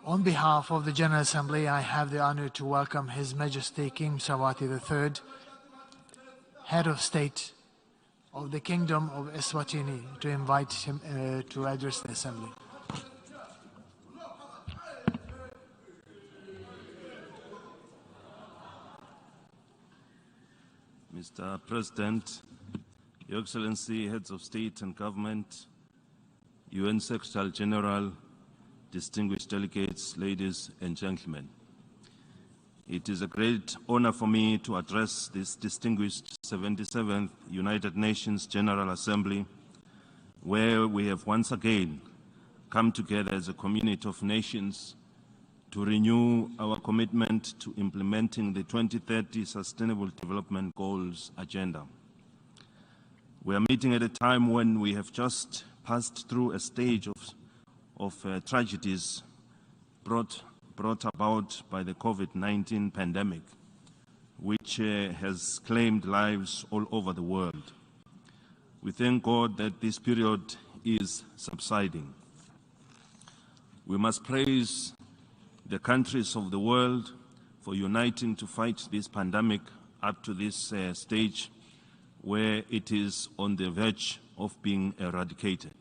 On behalf of the General Assembly, I have the honor to welcome His Majesty King Mswati III, Head of State of the Kingdom of Esuatini, to invite him to address the Assembly. Mr. President, Your Excellency, Heads of State and Government, UN Secretary General, distinguished delegates, ladies and gentlemen. It is a great honor for me to address this distinguished 77th United Nations General Assembly, where we have once again come together as a community of nations to renew our commitment to implementing the 2030 Sustainable Development Goals agenda. We are meeting at a time when we have just passed through a stage of tragedies brought about by the COVID-19 pandemic, which has claimed lives all over the world. We thank God that this period is subsiding. We must praise the countries of the world for uniting to fight this pandemic up to this stage where it is on the verge of being eradicated.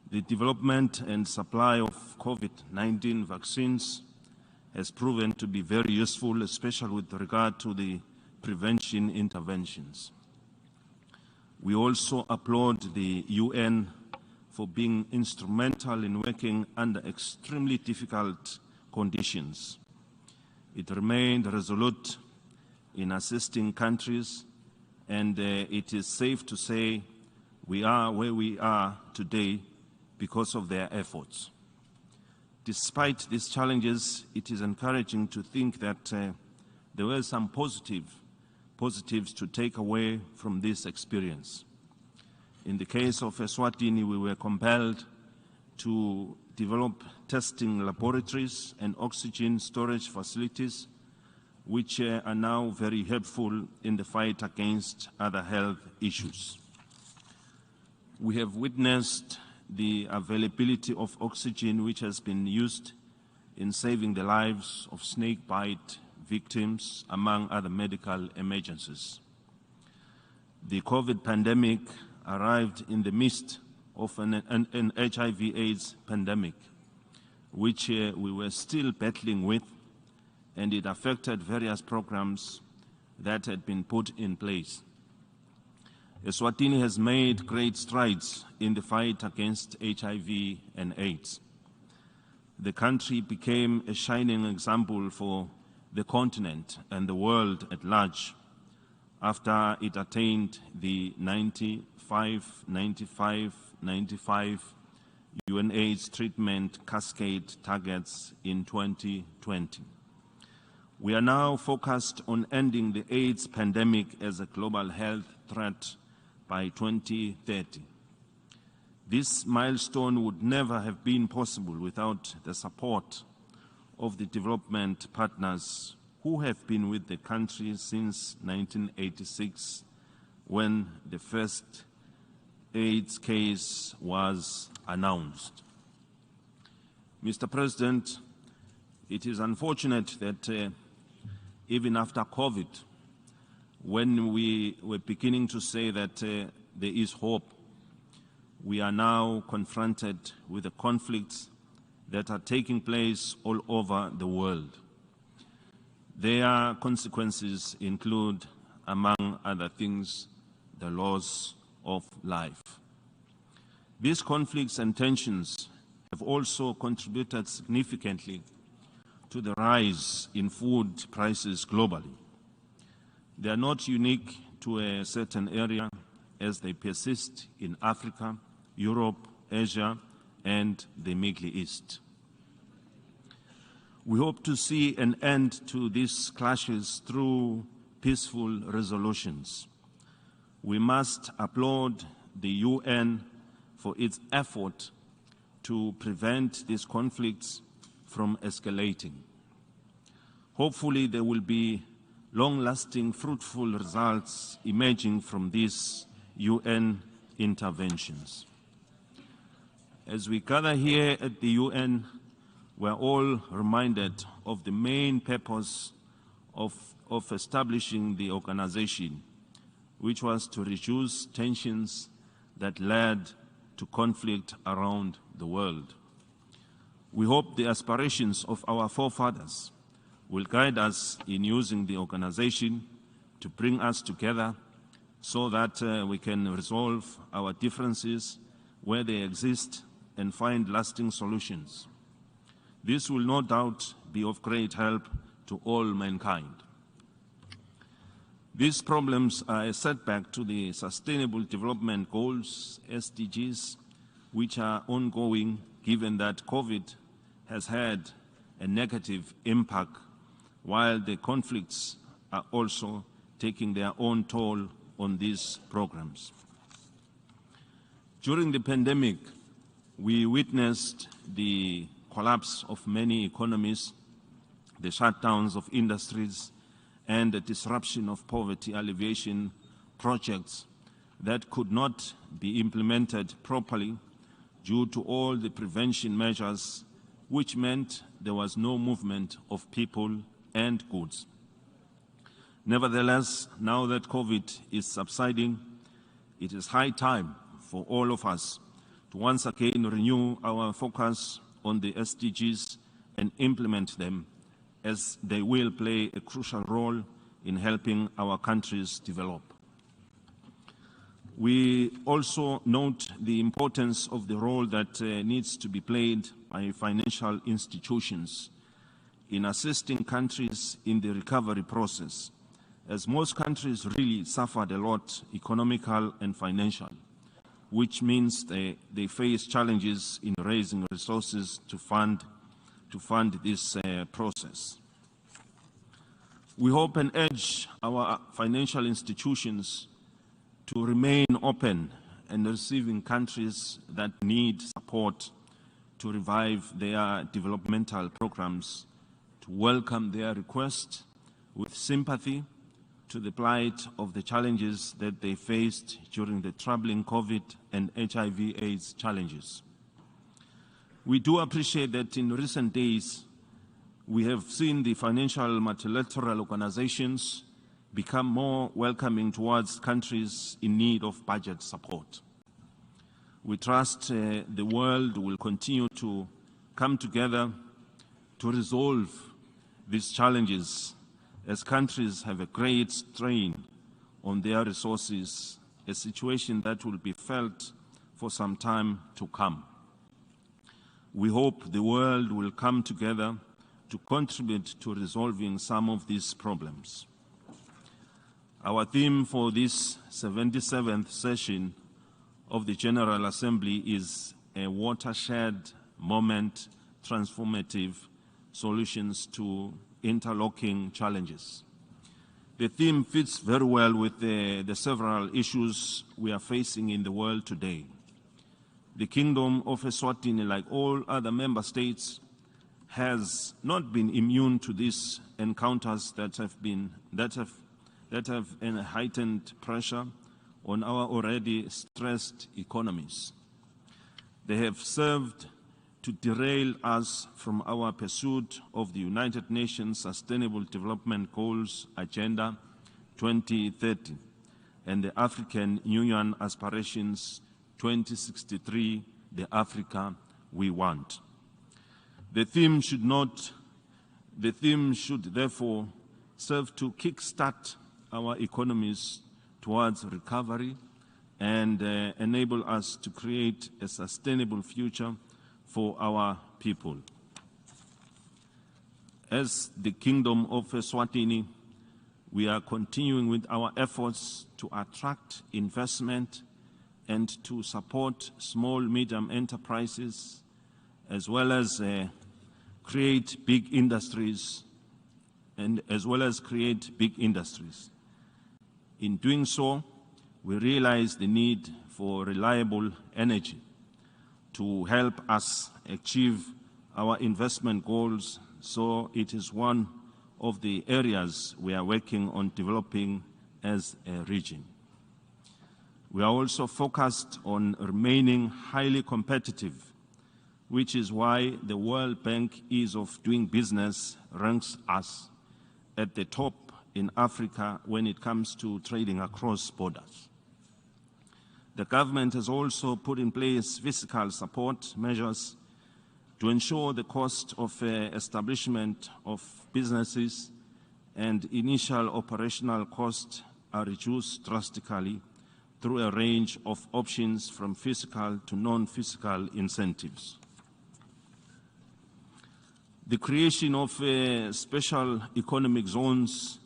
The development and supply of COVID-19 vaccines has proven to be very useful, especially with regard to the prevention interventions. We also applaud the UN for being instrumental in working under extremely difficult conditions. It remained resolute in assisting countries, and it is safe to say we are where we are today because of their efforts. Despite these challenges, it is encouraging to think that there were some positives to take away from this experience. In the case of Eswatini, we were compelled to develop testing laboratories and oxygen storage facilities, which are now very helpful in the fight against other health issues. We have witnessed the availability of oxygen, which has been used in saving the lives of snake bite victims, among other medical emergencies. The COVID pandemic arrived in the midst of an HIV/AIDS pandemic, which we were still battling with, and it affected various programs that had been put in place. Eswatini has made great strides in the fight against HIV and AIDS. The country became a shining example for the continent and the world at large after it attained the 95 UN AIDS treatment cascade targets in 2020. We are now focused on ending the AIDS pandemic as a global health threat by 2030. This milestone would never have been possible without the support of the development partners who have been with the country since 1986, when the first AIDS case was announced. Mr. President, it is unfortunate that even after COVID, when we were beginning to say that there is hope, we are now confronted with the conflicts that are taking place all over the world. Their consequences include, among other things, the loss of life. These conflicts and tensions have also contributed significantly to the rise in food prices globally. They are not unique to a certain area, as they persist in Africa, Europe, Asia, and the Middle East. We hope to see an end to these clashes through peaceful resolutions. We must applaud the UN for its effort to prevent these conflicts from escalating. Hopefully, there will be long-lasting, fruitful results emerging from these UN interventions. As we gather here at the UN, we're all reminded of the main purpose of establishing the organization, which was to reduce tensions that led to conflict around the world. We hope the aspirations of our forefathers will guide us in using the organization to bring us together so that we can resolve our differences where they exist and find lasting solutions. This will no doubt be of great help to all mankind. These problems are a setback to the Sustainable Development Goals, SDGs, which are ongoing given that COVID has had a negative impact, while the conflicts are also taking their own toll on these programs. During the pandemic, we witnessed the collapse of many economies, the shutdowns of industries, and the disruption of poverty alleviation projects that could not be implemented properly due to all the prevention measures, which meant there was no movement of people and goods. Nevertheless, now that COVID is subsiding, it is high time for all of us to once again renew our focus on the SDGs and implement them, as they will play a crucial role in helping our countries develop. We also note the importance of the role that needs to be played by financial institutions in assisting countries in the recovery process, as most countries really suffered a lot, economical and financial, which means they face challenges in raising resources to fund this process. We hope and urge our financial institutions to remain open and receiving countries that need support to revive their developmental programs, to welcome their request with sympathy to the plight of the challenges that they faced during the troubling COVID and HIV/AIDS challenges. We do appreciate that in recent days, we have seen the financial multilateral organizations become more welcoming towards countries in need of budget support. We trust the world will continue to come together to resolve these challenges, as countries have a great strain on their resources, a situation that will be felt for some time to come. We hope the world will come together to contribute to resolving some of these problems. Our theme for this 77th session of the General Assembly is a watershed moment, transformative solutions to interlocking challenges. The theme fits very well with the several issues we are facing in the world today. The Kingdom of Esuatini, like all other member states, has not been immune to these encounters that have a heightened pressure on our already stressed economies. They have served to derail us from our pursuit of the United Nations Sustainable Development Goals Agenda 2030 and the African Union Aspirations 2063, the Africa we want. The theme should therefore serve to kickstart our economies towards recovery and enable us to create a sustainable future for our people. As the Kingdom of Esuatini, we are continuing with our efforts to attract investment and to support small, medium enterprises, as well as create big industries, In doing so, we realize the need for reliable energy to help us achieve our investment goals, so it is one of the areas we are working on developing as a region. We are also focused on remaining highly competitive which is why the World Bank Ease of Doing Business ranks us at the top in Africa when it comes to trading across borders. The government has also put in place fiscal support measures to ensure the cost of establishment of businesses and initial operational costs are reduced drastically through a range of options from fiscal to non-fiscal incentives. The creation of special economic zones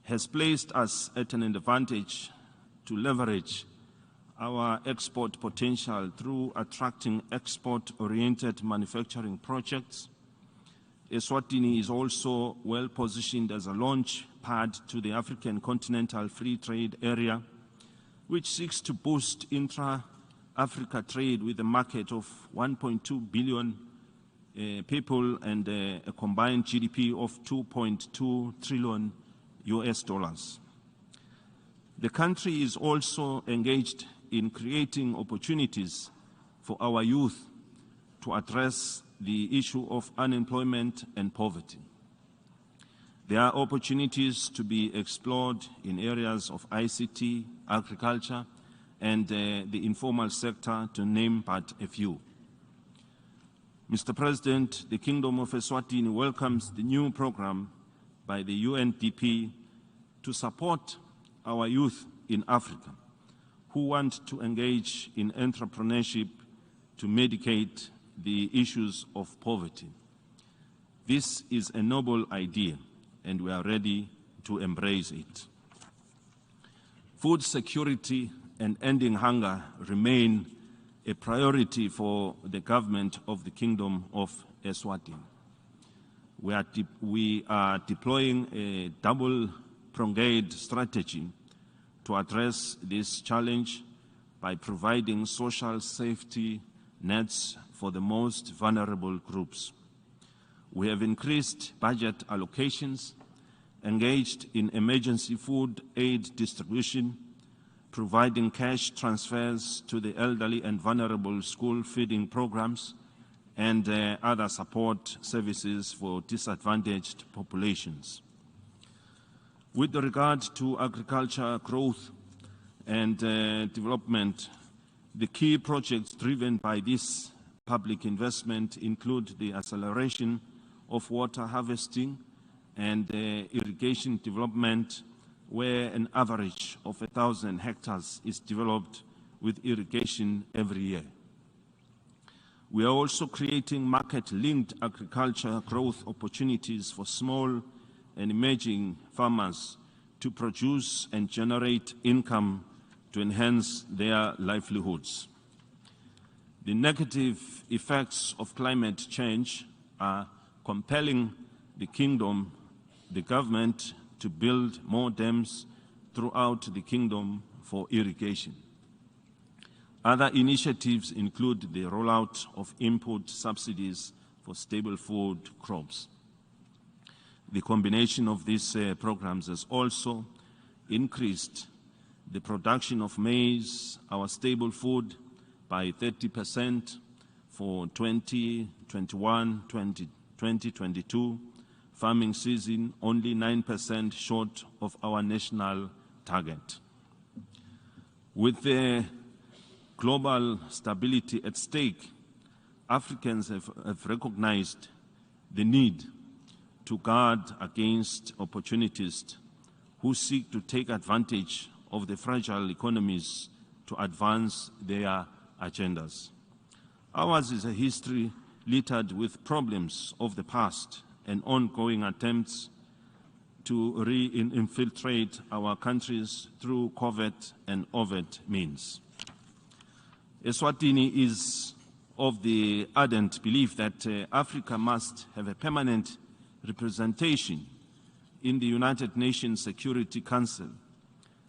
has placed us at an advantage to leverage our export potential through attracting export-oriented manufacturing projects. Eswatini is also well positioned as a launch pad to the African Continental Free Trade Area, which seeks to boost intra-Africa trade with a market of 1.2 billion people and a combined GDP of $2.2 trillion US dollars. The country is also engaged in creating opportunities for our youth to address the issue of unemployment and poverty. There are opportunities to be explored in areas of ICT, agriculture, and the informal sector, to name but a few. Mr. President, the Kingdom of Esuatini welcomes the new program by the UNDP to support our youth in Africa who want to engage in entrepreneurship to mitigate the issues of poverty. This is a noble idea, and we are ready to embrace it. Food security and ending hunger remain a priority for the government of the Kingdom of Esuatini. We are deploying a double-pronged strategy to address this challenge by providing social safety nets for the most vulnerable groups. We have increased budget allocations, engaged in emergency food aid distribution, providing cash transfers to the elderly and vulnerable school feeding programs, and other support services for disadvantaged populations. With regard to agriculture growth and development, the key projects driven by this public investment include the acceleration of water harvesting and irrigation development, where an average of 1,000 hectares is developed with irrigation every year. We are also creating market-linked agriculture growth opportunities for small and emerging farmers to produce and generate income to enhance their livelihoods. The negative effects of climate change are compelling the Kingdom, the government, to build more dams throughout the Kingdom for irrigation. Other initiatives include the rollout of input subsidies for staple food crops. The combination of these programs has also increased the production of maize, our staple food, by 30% for 2021-2022 farming season, only 9% short of our national target. With the global stability at stake, Africans have recognized the need to guard against opportunists who seek to take advantage of the fragile economies to advance their agendas. Ours is a history littered with problems of the past and ongoing attempts to re-infiltrate our countries through covert and overt means. Eswatini is of the ardent belief that Africa must have a permanent representation in the United Nations Security Council,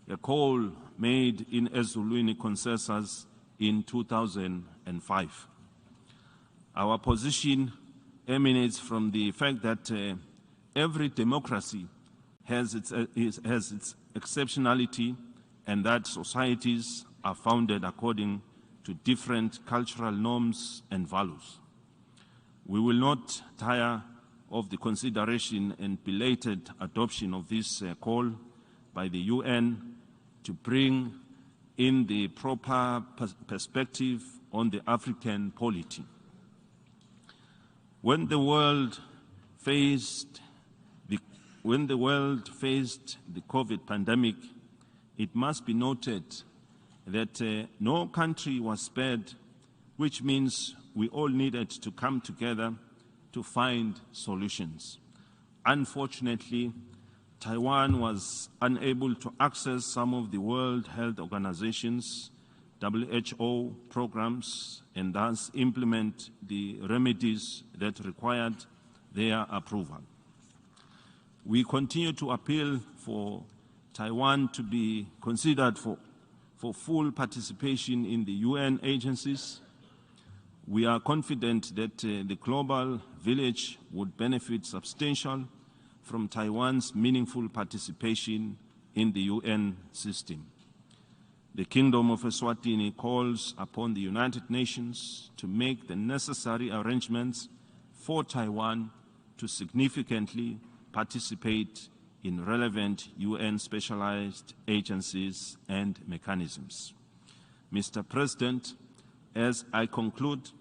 a call made in Ezulwini consensus in 2005. Our position emanates from the fact that every democracy has its exceptionality, and that societies are founded according to different cultural norms and values. We will not tire of the consideration and belated adoption of this call by the UN to bring in the proper perspective on the African polity. When the world faced the COVID pandemic, it must be noted that no country was spared, which means we all needed to come together to find solutions. Unfortunately, Taiwan was unable to access some of the World Health Organization's WHO programs and thus implement the remedies that required their approval. We continue to appeal for Taiwan to be considered for full participation in the UN agencies. We are confident that the global village would benefit substantially from Taiwan's meaningful participation in the UN system. The Kingdom of Esuatini calls upon the United Nations to make the necessary arrangements for Taiwan to significantly participate in relevant UN specialized agencies and mechanisms. Mr. President, as I conclude,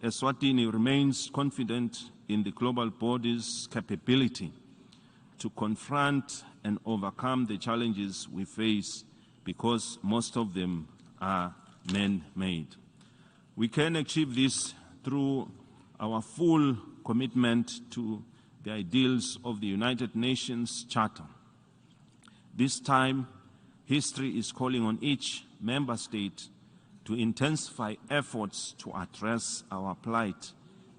Eswatini remains confident in the global body's capability to confront and overcome the challenges we face, because most of them are man-made. We can achieve this through our full commitment to the ideals of the United Nations Charter. This time, history is calling on each member state to intensify efforts to address our plight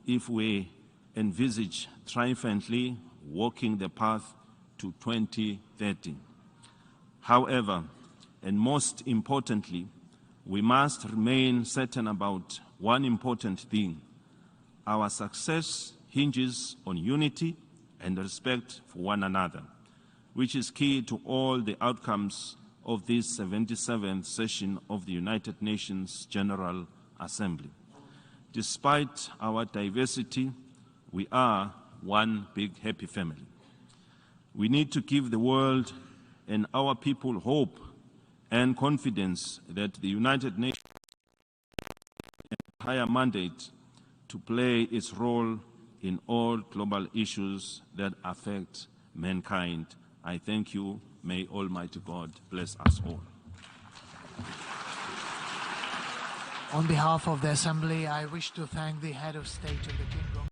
if we envisage triumphantly walking the path to 2030. However, and most importantly, we must remain certain about one important thing. Our success hinges on unity and respect for one another, which is key to all the outcomes of this 77th session of the United Nations General Assembly. Despite our diversity, we are one big happy family. We need to give the world and our people hope and confidence that the United Nations has a higher mandate to play its role in all global issues that affect mankind. I thank you. May Almighty God bless us all. On behalf of the Assembly, I wish to thank the Head of State of the Kingdom.